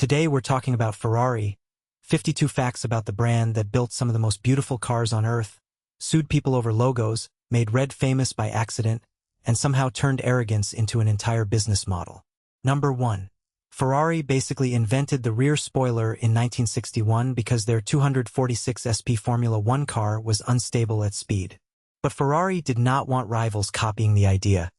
Today we're talking about Ferrari, 52 facts about the brand that built some of the most beautiful cars on earth, sued people over logos, made red famous by accident, and somehow turned arrogance into an entire business model. Number 1. Ferrari basically invented the rear spoiler in 1961 because their 246 SP Formula One car was unstable at speed. But Ferrari did not want rivals copying the idea,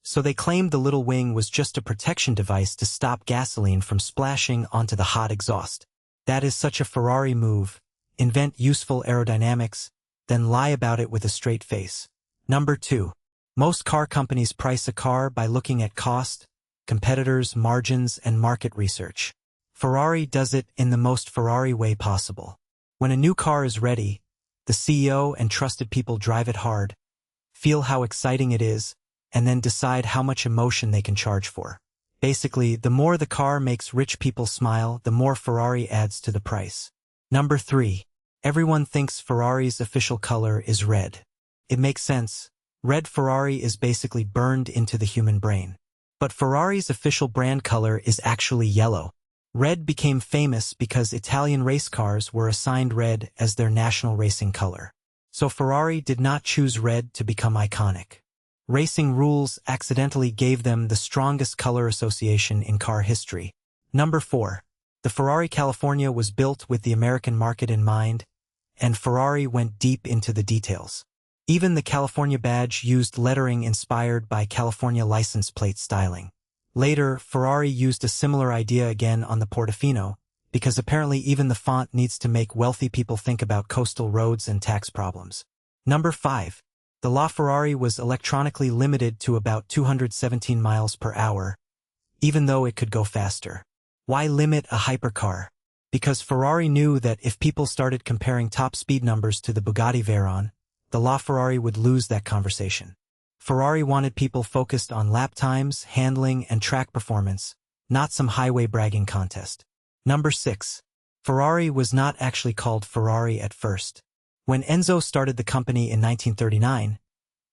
so they claimed the little wing was just a protection device to stop gasoline from splashing onto the hot exhaust. That is such a Ferrari move: invent useful aerodynamics, then lie about it with a straight face. Number 2. Most car companies price a car by looking at cost, competitors, margins, and market research. Ferrari does it in the most Ferrari way possible. When a new car is ready, the CEO and trusted people drive it hard, feel how exciting it is, and then decide how much emotion they can charge for. Basically, the more the car makes rich people smile, the more Ferrari adds to the price. Number 3. Everyone thinks Ferrari's official color is red. It makes sense. Red Ferrari is basically burned into the human brain. But Ferrari's official brand color is actually yellow. Red became famous because Italian race cars were assigned red as their national racing color. So Ferrari did not choose red to become iconic. Racing rules accidentally gave them the strongest color association in car history. Number 4. The Ferrari California was built with the American market in mind, and Ferrari went deep into the details. Even the California badge used lettering inspired by California license plate styling. Later, Ferrari used a similar idea again on the Portofino, because apparently even the font needs to make wealthy people think about coastal roads and tax problems. Number 5. The LaFerrari was electronically limited to about 217 miles per hour, even though it could go faster. Why limit a hypercar? Because Ferrari knew that if people started comparing top speed numbers to the Bugatti Veyron, the LaFerrari would lose that conversation. Ferrari wanted people focused on lap times, handling, and track performance, not some highway bragging contest. Number 6. Ferrari was not actually called Ferrari at first. When Enzo started the company in 1939,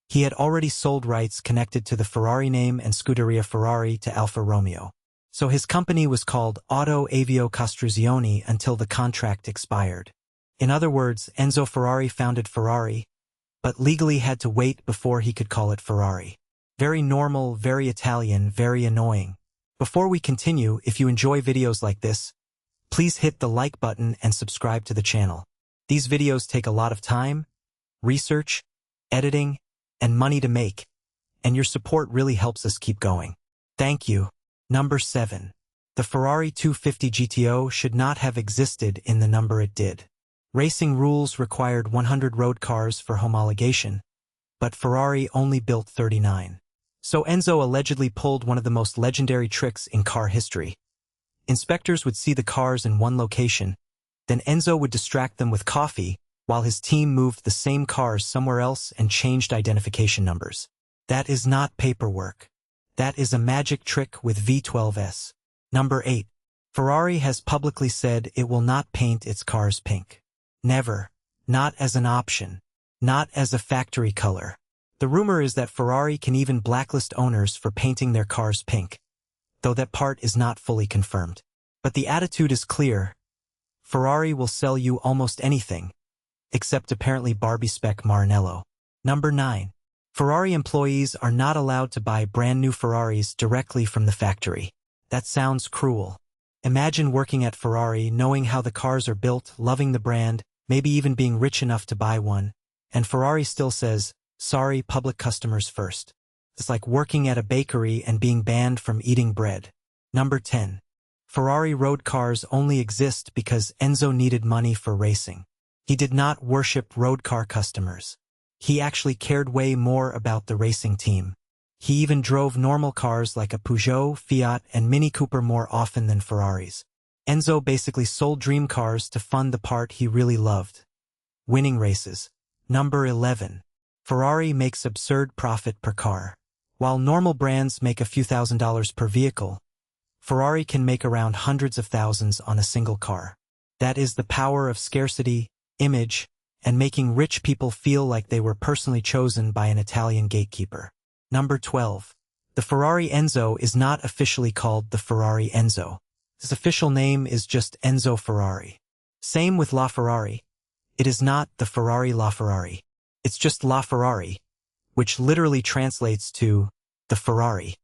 he had already sold rights connected to the Ferrari name and Scuderia Ferrari to Alfa Romeo. So his company was called Auto Avio Costruzioni until the contract expired. In other words, Enzo Ferrari founded Ferrari, but legally had to wait before he could call it Ferrari. Very normal, very Italian, very annoying. Before we continue, if you enjoy videos like this, please hit the like button and subscribe to the channel. These videos take a lot of time, research, editing, and money to make, and your support really helps us keep going. Thank you. Number 7. The Ferrari 250 GTO should not have existed in the number it did. Racing rules required 100 road cars for homologation, but Ferrari only built 39. So Enzo allegedly pulled one of the most legendary tricks in car history. Inspectors would see the cars in one location, then Enzo would distract them with coffee while his team moved the same cars somewhere else and changed identification numbers. That is not paperwork. That is a magic trick with V12s. Number 8. Ferrari has publicly said it will not paint its cars pink. Never. Not as an option. Not as a factory color. The rumor is that Ferrari can even blacklist owners for painting their cars pink, though that part is not fully confirmed. But the attitude is clear. Ferrari will sell you almost anything, except apparently Barbie spec Maranello. Number 9. Ferrari employees are not allowed to buy brand new Ferraris directly from the factory. That sounds cruel. Imagine working at Ferrari, knowing how the cars are built, loving the brand, maybe even being rich enough to buy one, and Ferrari still says, sorry, public customers first. It's like working at a bakery and being banned from eating bread. Number 10. Ferrari road cars only exist because Enzo needed money for racing. He did not worship road car customers. He actually cared way more about the racing team. He even drove normal cars like a Peugeot, Fiat, and Mini Cooper more often than Ferraris. Enzo basically sold dream cars to fund the part he really loved: winning races. Number 11. Ferrari makes absurd profit per car. While normal brands make a few $1,000s per vehicle, Ferrari can make around hundreds of thousands on a single car. That is the power of scarcity, image, and making rich people feel like they were personally chosen by an Italian gatekeeper. Number 12. The Ferrari Enzo is not officially called the Ferrari Enzo. His official name is just Enzo Ferrari. Same with LaFerrari. It is not the Ferrari LaFerrari. It's just LaFerrari, which literally translates to the Ferrari.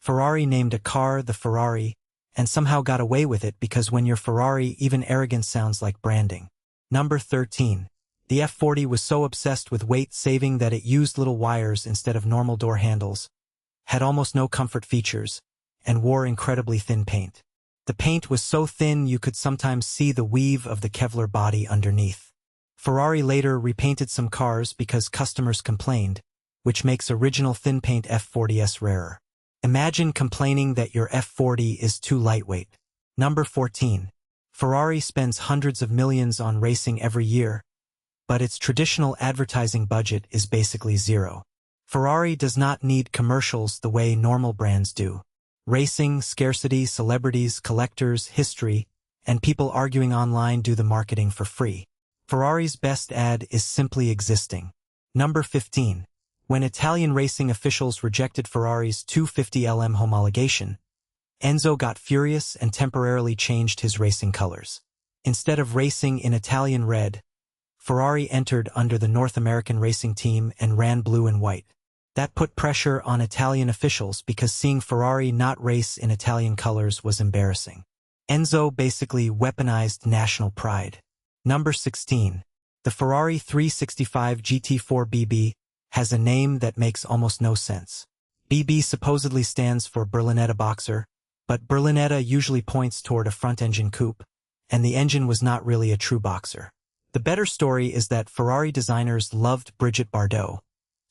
Ferrari named a car the Ferrari and somehow got away with it because when you're Ferrari, even arrogance sounds like branding. Number 13. The F40 was so obsessed with weight saving that it used little wires instead of normal door handles, had almost no comfort features, and wore incredibly thin paint. The paint was so thin you could sometimes see the weave of the Kevlar body underneath. Ferrari later repainted some cars because customers complained, which makes original thin paint F40s rarer. Imagine complaining that your F40 is too lightweight. Number 14. Ferrari spends hundreds of millions on racing every year, but its traditional advertising budget is basically zero. Ferrari does not need commercials the way normal brands do. Racing, scarcity, celebrities, collectors, history, and people arguing online do the marketing for free. Ferrari's best ad is simply existing. Number 15. When Italian racing officials rejected Ferrari's 250LM homologation, Enzo got furious and temporarily changed his racing colors. Instead of racing in Italian red, Ferrari entered under the North American racing team and ran blue and white. That put pressure on Italian officials because seeing Ferrari not race in Italian colors was embarrassing. Enzo basically weaponized national pride. Number 16. The Ferrari 365 GT4 BB has a name that makes almost no sense. BB supposedly stands for Berlinetta Boxer, but Berlinetta usually points toward a front-engine coupe, and the engine was not really a true boxer. The better story is that Ferrari designers loved Brigitte Bardot,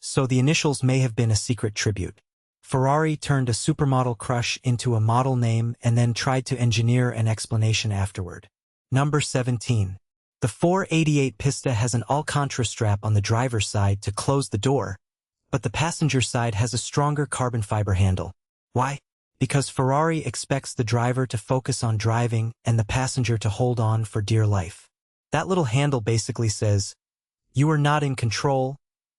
so the initials may have been a secret tribute. Ferrari turned a supermodel crush into a model name and then tried to engineer an explanation afterward. Number 17. The 488 Pista has an Alcantara strap on the driver's side to close the door, but the passenger side has a stronger carbon fiber handle. Why? Because Ferrari expects the driver to focus on driving and the passenger to hold on for dear life. That little handle basically says, "You are not in control,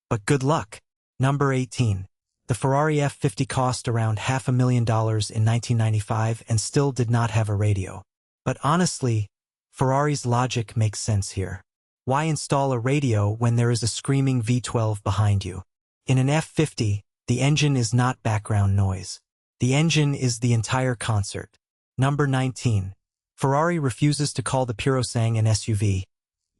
but good luck." Number 18. The Ferrari F50 cost around $500,000 in 1995 and still did not have a radio. But honestly, Ferrari's logic makes sense here. Why install a radio when there is a screaming V12 behind you? In an F50, the engine is not background noise. The engine is the entire concert. Number 19. Ferrari refuses to call the Purosangue an SUV,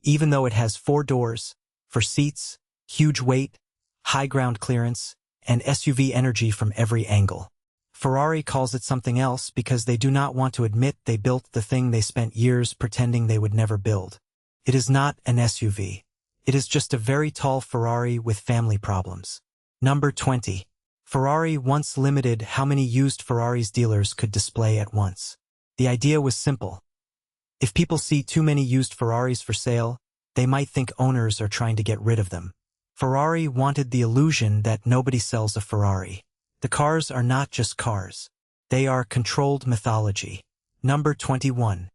even though it has 4 doors, for seats, huge weight, high ground clearance, and SUV energy from every angle. Ferrari calls it something else because they do not want to admit they built the thing they spent years pretending they would never build. It is not an SUV. It is just a very tall Ferrari with family problems. Number 20. Ferrari once limited how many used Ferraris dealers could display at once. The idea was simple. If people see too many used Ferraris for sale, they might think owners are trying to get rid of them. Ferrari wanted the illusion that nobody sells a Ferrari. The cars are not just cars. They are controlled mythology. Number 21.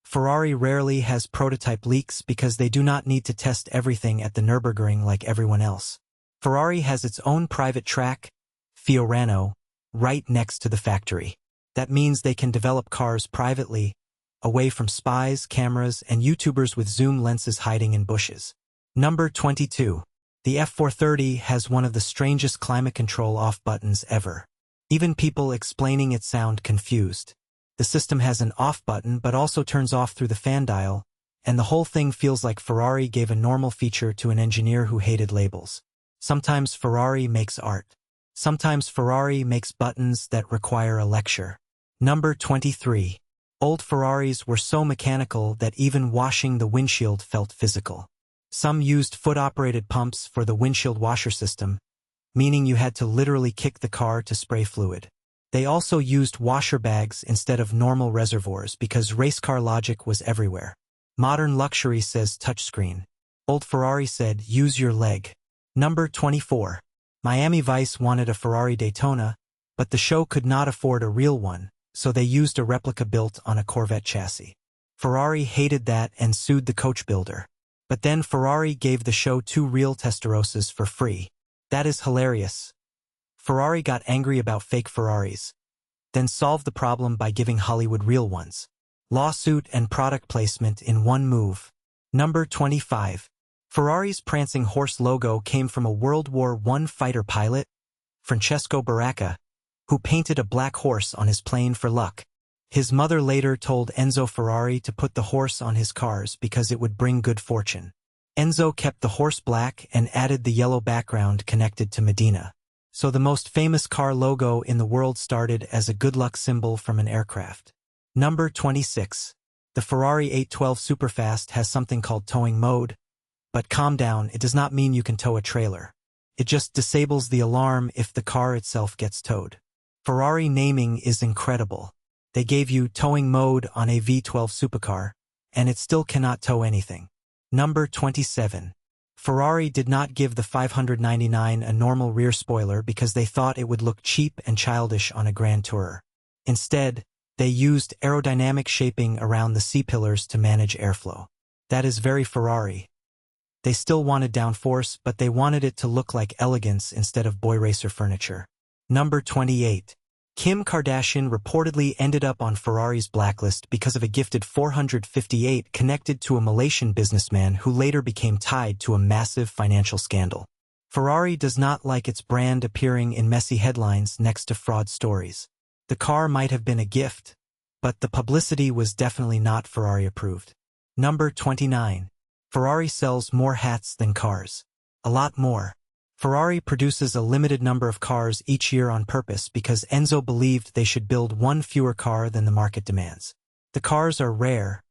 Ferrari rarely has prototype leaks because they do not need to test everything at the Nürburgring like everyone else. Ferrari has its own private track, Fiorano, right next to the factory. That means they can develop cars privately, away from spies, cameras, and YouTubers with zoom lenses hiding in bushes. Number 22. The F430 has one of the strangest climate control off buttons ever. Even people explaining it sound confused. The system has an off button but also turns off through the fan dial, and the whole thing feels like Ferrari gave a normal feature to an engineer who hated labels. Sometimes Ferrari makes art. Sometimes Ferrari makes buttons that require a lecture. Number 23. Old Ferraris were so mechanical that even washing the windshield felt physical. Some used foot-operated pumps for the windshield washer system, meaning you had to literally kick the car to spray fluid. They also used washer bags instead of normal reservoirs because race car logic was everywhere. Modern luxury says touchscreen. Old Ferrari said, use your leg. Number 24. Miami Vice wanted a Ferrari Daytona, but the show could not afford a real one, so they used a replica built on a Corvette chassis. Ferrari hated that and sued the coach builder. But then Ferrari gave the show 2 real Testarossas for free. That is hilarious. Ferrari got angry about fake Ferraris, then solved the problem by giving Hollywood real ones. lawsuit and product placement in one move. Number 25. Ferrari's prancing horse logo came from a World War I fighter pilot, Francesco Baracca, who painted a black horse on his plane for luck. His mother later told Enzo Ferrari to put the horse on his cars because it would bring good fortune. Enzo kept the horse black and added the yellow background connected to Medina. So the most famous car logo in the world started as a good luck symbol from an aircraft. Number 26. The Ferrari 812 Superfast has something called towing mode, but calm down, it does not mean you can tow a trailer. It just disables the alarm if the car itself gets towed. Ferrari naming is incredible. They gave you towing mode on a V12 supercar, and it still cannot tow anything. Number 27. Ferrari did not give the 599 a normal rear spoiler because they thought it would look cheap and childish on a Grand Tourer. Instead, they used aerodynamic shaping around the C-pillars to manage airflow. That is very Ferrari. They still wanted downforce, but they wanted it to look like elegance instead of boy racer furniture. Number 28. Kim Kardashian reportedly ended up on Ferrari's blacklist because of a gifted 458 connected to a Malaysian businessman who later became tied to a massive financial scandal. Ferrari does not like its brand appearing in messy headlines next to fraud stories. The car might have been a gift, but the publicity was definitely not Ferrari approved. Number 29. Ferrari sells more hats than cars. A lot more. Ferrari produces a limited number of cars each year on purpose because Enzo believed they should build one fewer car than the market demands. The cars are rare,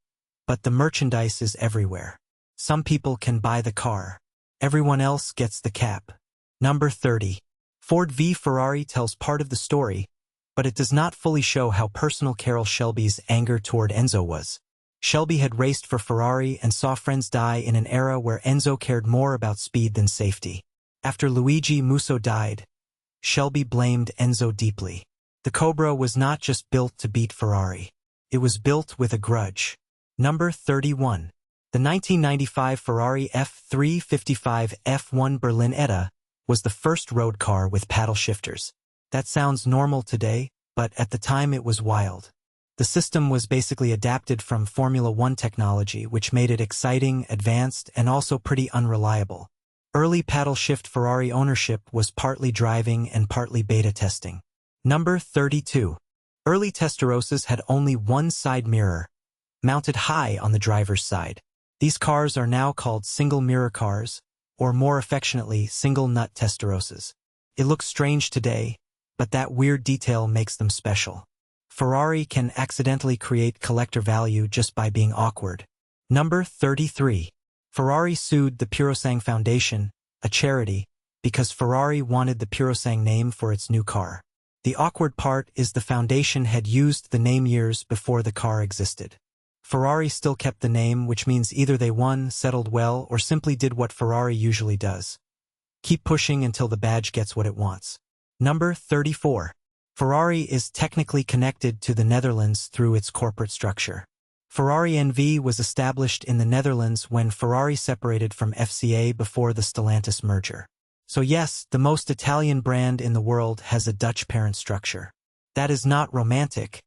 but the merchandise is everywhere. Some people can buy the car. Everyone else gets the cap. Number 30. Ford v Ferrari tells part of the story, but it does not fully show how personal Carroll Shelby's anger toward Enzo was. Shelby had raced for Ferrari and saw friends die in an era where Enzo cared more about speed than safety. After Luigi Musso died, Shelby blamed Enzo deeply. The Cobra was not just built to beat Ferrari. It was built with a grudge. Number 31. The 1995 Ferrari F355 F1 Berlinetta was the first road car with paddle shifters. That sounds normal today, but at the time it was wild. The system was basically adapted from Formula One technology, which made it exciting, advanced, and also pretty unreliable. Early paddle shift Ferrari ownership was partly driving and partly beta testing. Number 32. Early Testarossas had only one side mirror, mounted high on the driver's side. These cars are now called single mirror cars, or more affectionately, single nut Testarossas. It looks strange today, but that weird detail makes them special. Ferrari can accidentally create collector value just by being awkward. Number 33. Ferrari sued the Purosang Foundation, a charity, because Ferrari wanted the Purosang name for its new car. The awkward part is the foundation had used the name years before the car existed. Ferrari still kept the name, which means either they won, settled well, or simply did what Ferrari usually does. Keep pushing until the badge gets what it wants. Number 34. Ferrari is technically connected to the Netherlands through its corporate structure. Ferrari NV was established in the Netherlands when Ferrari separated from FCA before the Stellantis merger. So yes, the most Italian brand in the world has a Dutch parent structure. That is not romantic,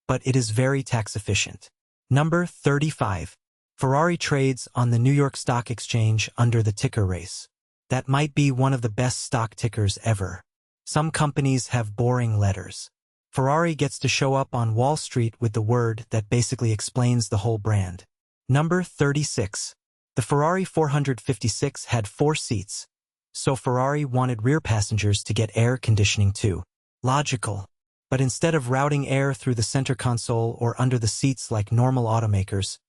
but it is very tax efficient. Number 35. Ferrari trades on the New York Stock Exchange under the ticker race. That might be one of the best stock tickers ever. Some companies have boring letters. Ferrari gets to show up on Wall Street with the word that basically explains the whole brand. Number 36. The Ferrari 456 had 4 seats, so Ferrari wanted rear passengers to get air conditioning too. Logical. But instead of routing air through the center console or under the seats like normal automakers,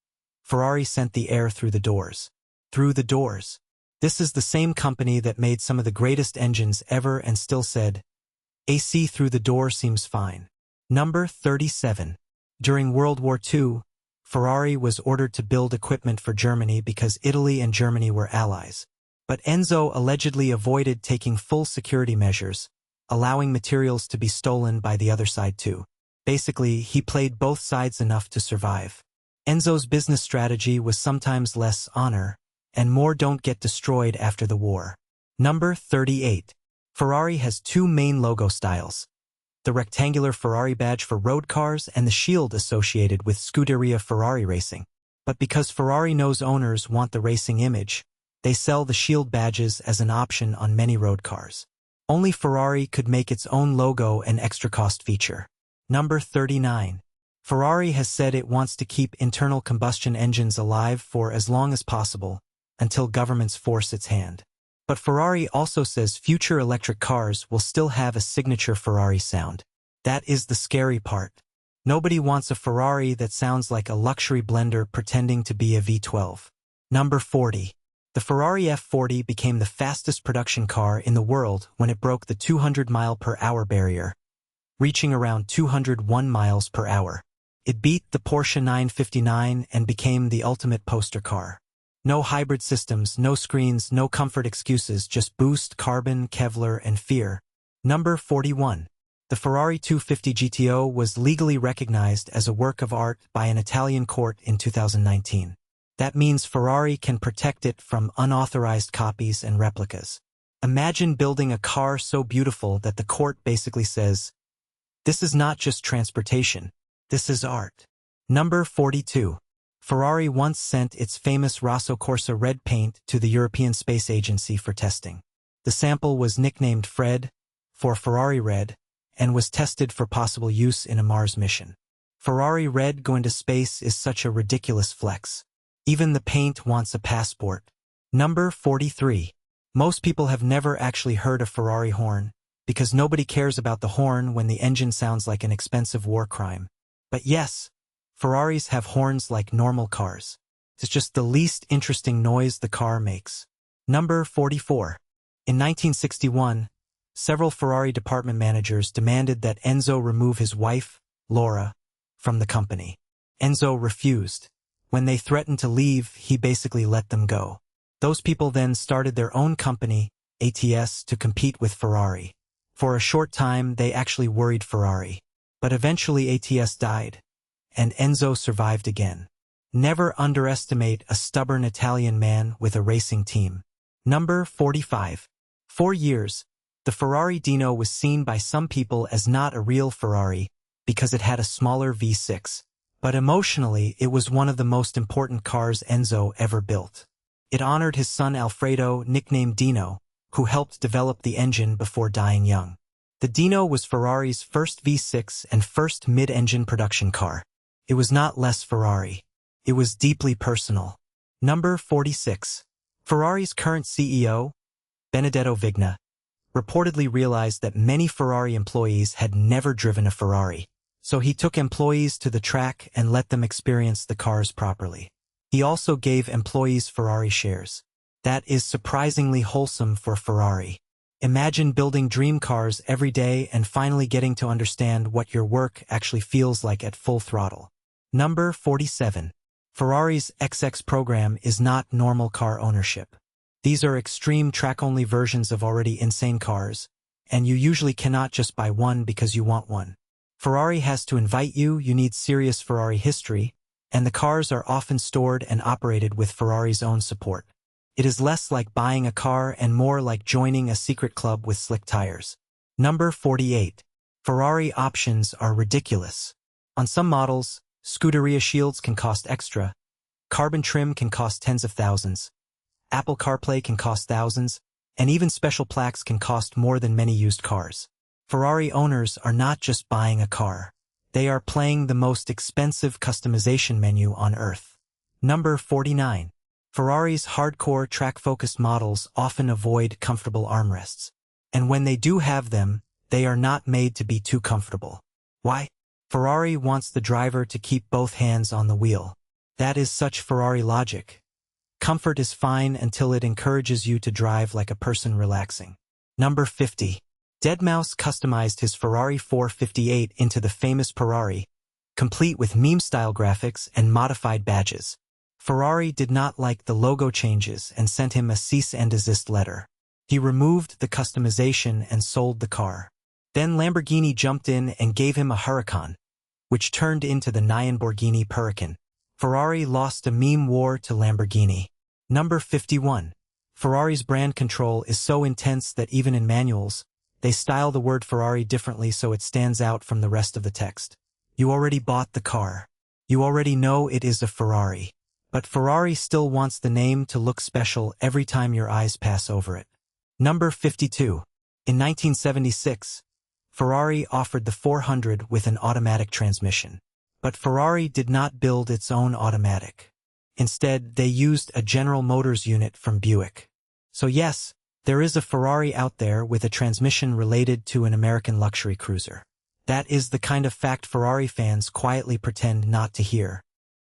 Ferrari sent the air through the doors. Through the doors. This is the same company that made some of the greatest engines ever and still said, AC through the door seems fine. Number 37. During World War II, Ferrari was ordered to build equipment for Germany because Italy and Germany were allies. But Enzo allegedly avoided taking full security measures, allowing materials to be stolen by the other side too. Basically, he played both sides enough to survive. Enzo's business strategy was sometimes less honor, and more don't get destroyed after the war. Number 38. Ferrari has 2 main logo styles. the rectangular Ferrari badge for road cars, and the shield associated with Scuderia Ferrari racing. But because Ferrari knows owners want the racing image, they sell the shield badges as an option on many road cars. Only Ferrari could make its own logo an extra cost feature. Number 39. Ferrari has said it wants to keep internal combustion engines alive for as long as possible, until governments force its hand. But Ferrari also says future electric cars will still have a signature Ferrari sound. That is the scary part. Nobody wants a Ferrari that sounds like a luxury blender pretending to be a V12. Number 40. The Ferrari F40 became the fastest production car in the world when it broke the 200-mile-per-hour barrier, reaching around 201 miles per hour. It beat the Porsche 959 and became the ultimate poster car. No hybrid systems, no screens, no comfort excuses, just boost, carbon, Kevlar, and fear. Number 41. The Ferrari 250 GTO was legally recognized as a work of art by an Italian court in 2019. That means Ferrari can protect it from unauthorized copies and replicas. Imagine building a car so beautiful that the court basically says, "This is not just transportation, this is art." Number 42. Ferrari once sent its famous Rosso Corsa red paint to the European Space Agency for testing. The sample was nicknamed Fred, for Ferrari Red, and was tested for possible use in a Mars mission. Ferrari Red going to space is such a ridiculous flex. Even the paint wants a passport. Number 43. Most people have never actually heard a Ferrari horn, because nobody cares about the horn when the engine sounds like an expensive war crime. But yes, Ferraris have horns like normal cars. It's just the least interesting noise the car makes. Number 44. In 1961, several Ferrari department managers demanded that Enzo remove his wife, Laura, from the company. Enzo refused. When they threatened to leave, he basically let them go. Those people then started their own company, ATS, to compete with Ferrari. For a short time, they actually worried Ferrari. But eventually ATS died, and Enzo survived again. Never underestimate a stubborn Italian man with a racing team. Number 45. For years, the Ferrari Dino was seen by some people as not a real Ferrari because it had a smaller V6. But emotionally, it was one of the most important cars Enzo ever built. It honored his son Alfredo, nicknamed Dino, who helped develop the engine before dying young. The Dino was Ferrari's first V6 and first mid-engine production car. It was not less Ferrari. It was deeply personal. Number 46. Ferrari's current CEO, Benedetto Vigna, reportedly realized that many Ferrari employees had never driven a Ferrari. So he took employees to the track and let them experience the cars properly. He also gave employees Ferrari shares. That is surprisingly wholesome for Ferrari. Imagine building dream cars every day and finally getting to understand what your work actually feels like at full throttle. Number 47. Ferrari's XX program is not normal car ownership. These are extreme track-only versions of already insane cars, and you usually cannot just buy one because you want one. Ferrari has to invite you, you need serious Ferrari history, and the cars are often stored and operated with Ferrari's own support. It is less like buying a car and more like joining a secret club with slick tires. Number 48. Ferrari options are ridiculous. On some models, Scuderia shields can cost extra, carbon trim can cost tens of thousands, Apple CarPlay can cost thousands, and even special plaques can cost more than many used cars. Ferrari owners are not just buying a car. They are playing the most expensive customization menu on Earth. Number 49. Ferrari's hardcore track-focused models often avoid comfortable armrests. And when they do have them, they are not made to be too comfortable. Why? Ferrari wants the driver to keep both hands on the wheel. That is such Ferrari logic. Comfort is fine until it encourages you to drive like a person relaxing. Number 50. Deadmau5 customized his Ferrari 458 into the famous Ferrari, complete with meme-style graphics and modified badges. Ferrari did not like the logo changes and sent him a cease and desist letter. He removed the customization and sold the car. Then Lamborghini jumped in and gave him a Huracan, which turned into the Lamborghini Huracan. Ferrari lost a meme war to Lamborghini. Number 51. Ferrari's brand control is so intense that even in manuals, They style the word Ferrari differently so it stands out from the rest of the text. You already bought the car. You already know it is a Ferrari. But Ferrari still wants the name to look special every time your eyes pass over it. Number 52. In 1976, Ferrari offered the 400 with an automatic transmission. But Ferrari did not build its own automatic. Instead, they used a General Motors unit from Buick. So yes, there is a Ferrari out there with a transmission related to an American luxury cruiser. That is the kind of fact Ferrari fans quietly pretend not to hear.